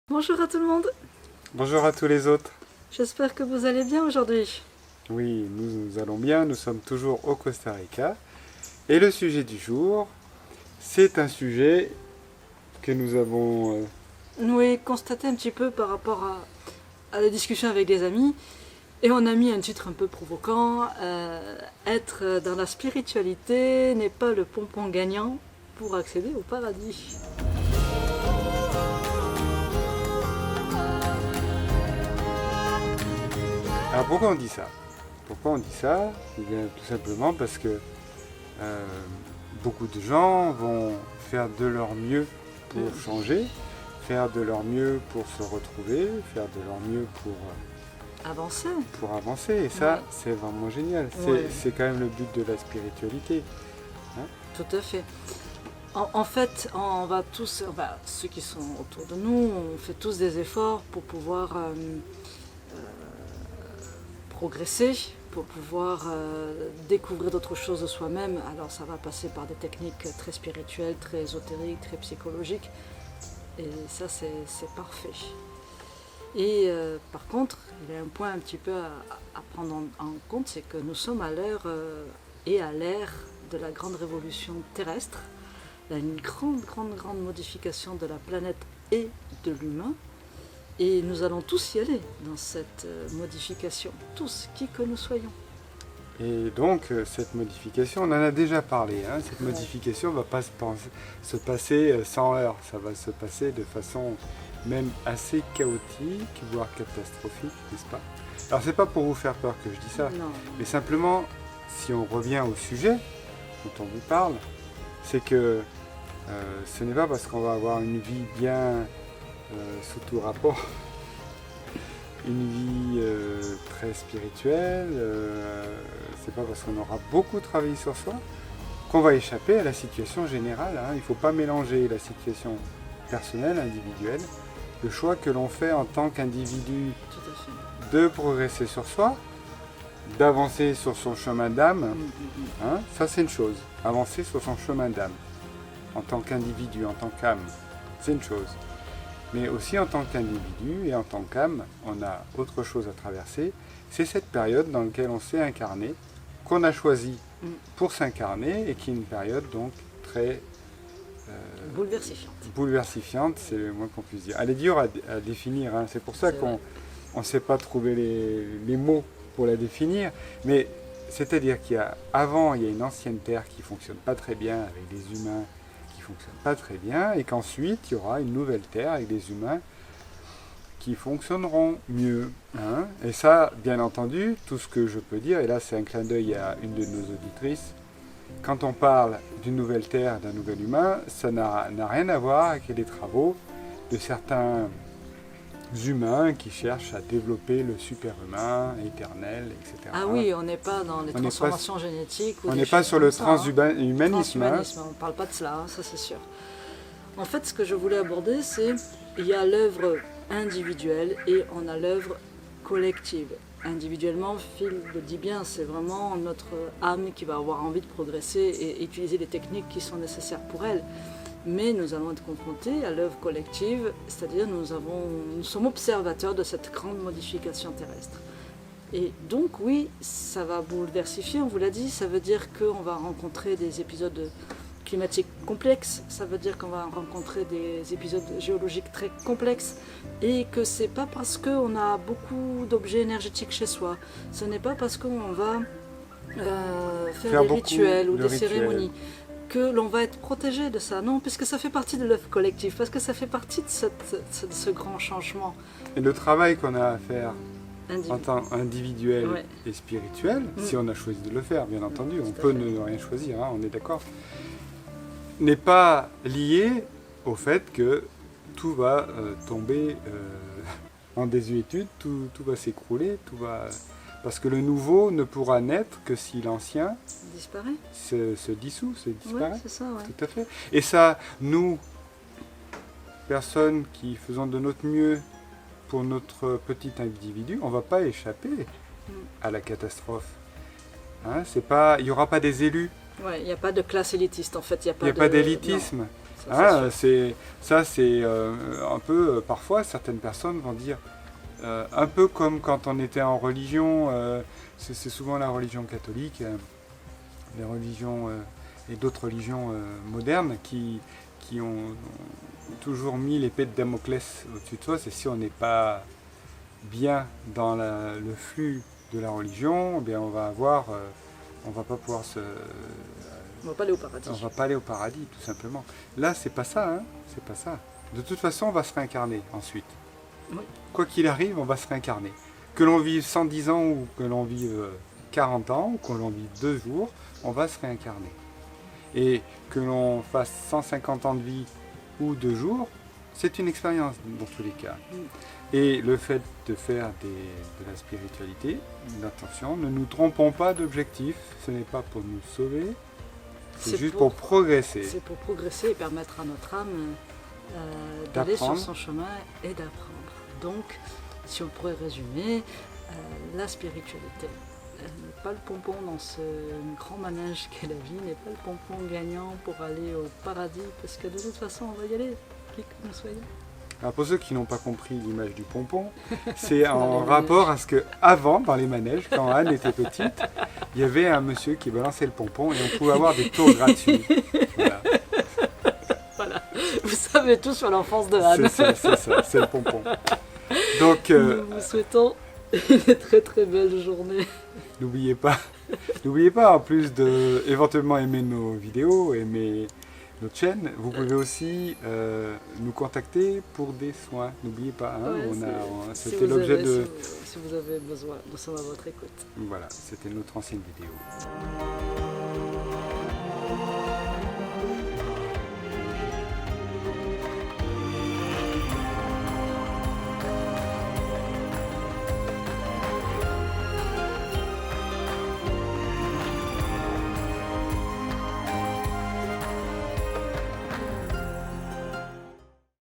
Bonjour à tout le monde, Bonjour à tous les autres. j'espère que vous allez bien aujourd'hui. Oui, nous allons bien, nous sommes toujours au Costa Rica. Et le sujet du jour, c'est un sujet que nous avons... Nous avons constaté un petit peu par rapport à la discussion avec des amis et on a mis un titre un peu provoquant, être dans la spiritualité n'est pas le pompon gagnant pour accéder au paradis. Alors pourquoi on dit ça? Pourquoi on dit ça? Eh bien, tout simplement parce que beaucoup de gens vont faire de leur mieux pour changer, faire de leur mieux pour se retrouver, faire de leur mieux Avancer. pour avancer. Et ça, Ouais. c'est vraiment génial. Ouais. C'est quand même le but de la spiritualité. Tout à fait. En fait, on va tous, ceux qui sont autour de nous, on fait tous des efforts pour pouvoir progresser, pour pouvoir découvrir d'autres choses de soi-même. Alors ça va passer par des techniques très spirituelles, très ésotériques, très psychologiques. Et ça, c'est parfait. Et par contre, il y a un point un petit peu à prendre en compte, c'est que nous sommes à l'heure à l'ère de la grande révolution terrestre. Il y a une grande modification de la planète et de l'humain. Et nous allons tous y aller dans cette modification, tous, qui que nous soyons. Et donc, cette modification, on en a déjà parlé, hein, cette modification ne va pas se passer sans heurts, ça va se passer de façon même assez chaotique, voire catastrophique, n'est-ce pas? Alors, c'est pas pour vous faire peur que je dis ça, Non. mais simplement, si on revient au sujet dont on vous parle, c'est que ce n'est pas parce qu'on va avoir une vie bien sous tout rapport, une vie très spirituelle, c'est pas parce qu'on aura beaucoup travaillé sur soi qu'on va échapper à la situation générale, hein. Il ne faut pas mélanger la situation personnelle, individuelle, le choix que l'on fait en tant qu'individu Tout à fait. de progresser sur soi, d'avancer sur son chemin d'âme, hein, ça c'est une chose, avancer sur son chemin d'âme, en tant qu'individu, en tant qu'âme, c'est une chose. Mais aussi en tant qu'individu et en tant qu'âme, on a autre chose à traverser. C'est cette période dans laquelle on s'est incarné, qu'on a choisi pour s'incarner et qui est une période donc très Bouleversifiante. c'est le moins qu'on puisse dire. Elle est dure à définir, hein. C'est pour ça C'est qu'on ne sait pas trouver les mots pour la définir. Mais c'est-à-dire qu'avant, il y a une ancienne Terre qui ne fonctionne pas très bien avec des humains fonctionne pas très bien et qu'ensuite il y aura une nouvelle Terre avec des humains qui fonctionneront mieux, hein. Et ça, bien entendu, tout ce que je peux dire, et là c'est un clin d'œil à une de nos auditrices, quand on parle d'une nouvelle Terre, d'un nouvel humain, ça n'a rien à voir avec les travaux de certains humains qui cherchent à développer le super-humain, éternel, etc. Ah oui, on n'est pas dans les transformations génétiques. On n'est pas sur le transhumanisme. On ne parle pas de cela, hein, ça c'est sûr. En fait, ce que je voulais aborder, c'est il y a l'œuvre individuelle et on a l'œuvre collective. Individuellement, Phil le dit bien, c'est vraiment notre âme qui va avoir envie de progresser et utiliser les techniques qui sont nécessaires pour elle. Mais nous allons être confrontés à l'œuvre collective, c'est-à-dire nous sommes observateurs de cette grande modification terrestre. Et donc oui, ça va bouleversifier, on vous l'a dit, ça veut dire qu'on va rencontrer des épisodes climatiques complexes, ça veut dire qu'on va rencontrer des épisodes géologiques très complexes, et que c'est pas parce qu'on a beaucoup d'objets énergétiques chez soi, ce n'est pas parce qu'on va faire des rituels ou des cérémonies que l'on va être protégé de ça. Non, puisque ça fait partie de l'œuvre collective, parce que ça fait partie de ce grand changement. Et le travail qu'on a à faire en tant individuel et spirituel, si on a choisi de le faire, bien entendu, on peut ne rien choisir, hein, on est d'accord, n'est pas lié au fait que tout va tomber en désuétude, tout va s'écrouler, parce que le nouveau ne pourra naître que si l'ancien se dissout, se disparaît. Ouais, c'est ça, ouais. Tout à fait. Et ça, nous, personnes qui faisons de notre mieux pour notre petit individu, on ne va pas échapper à la catastrophe. Hein, il n'y aura pas des élus. Ouais, il n'y a pas de classe élitiste en fait. Il n'y a pas d'élitisme. Ça, c'est sûr. C'est un peu, parfois, certaines personnes vont dire, un peu comme quand on était en religion, c'est souvent la religion catholique, les religions et d'autres religions modernes qui ont toujours mis l'épée de Damoclès au-dessus de soi. C'est si on n'est pas bien dans le flux de la religion, eh bien on va pas pouvoir On va pas aller au paradis. on va pas aller au paradis, tout simplement. Là, c'est pas ça, hein, c'est pas ça. De toute façon, on va se réincarner ensuite. Oui. Quoi qu'il arrive, on va se réincarner. Que l'on vive 110 ans ou que l'on vive 40 ans ou que l'on vive 2 jours, on va se réincarner. Et que l'on fasse 150 ans de vie ou 2 jours, c'est une expérience dans tous les cas. Et le fait de faire de la spiritualité, attention, ne nous trompons pas d'objectif, ce n'est pas pour nous sauver, c'est juste pour progresser. C'est pour progresser et permettre à notre âme d'aller sur son chemin et d'apprendre. Donc, si on pourrait résumer, la spiritualité n'est pas le pompon dans ce grand manège qu'est la vie, n'est pas le pompon gagnant pour aller au paradis, parce que de toute façon, on va y aller, qui que nous soyons. Alors pour ceux qui n'ont pas compris l'image du pompon, c'est en rapport à ce que avant, dans les manèges, quand Anne était petite, il y avait un monsieur qui balançait le pompon et on pouvait avoir des tours gratuits. Voilà. Voilà, vous savez tout sur l'enfance de Anne. C'est ça, c'est le pompon. Donc, nous vous souhaitons une très très belle journée. N'oubliez pas en plus de éventuellement aimer nos vidéos, aimer notre chaîne, vous pouvez aussi nous contacter pour des soins. N'oubliez pas, hein, Ouais, c'était l'objet de... Si vous avez besoin, nous sommes à votre écoute. Voilà, c'était notre ancienne vidéo.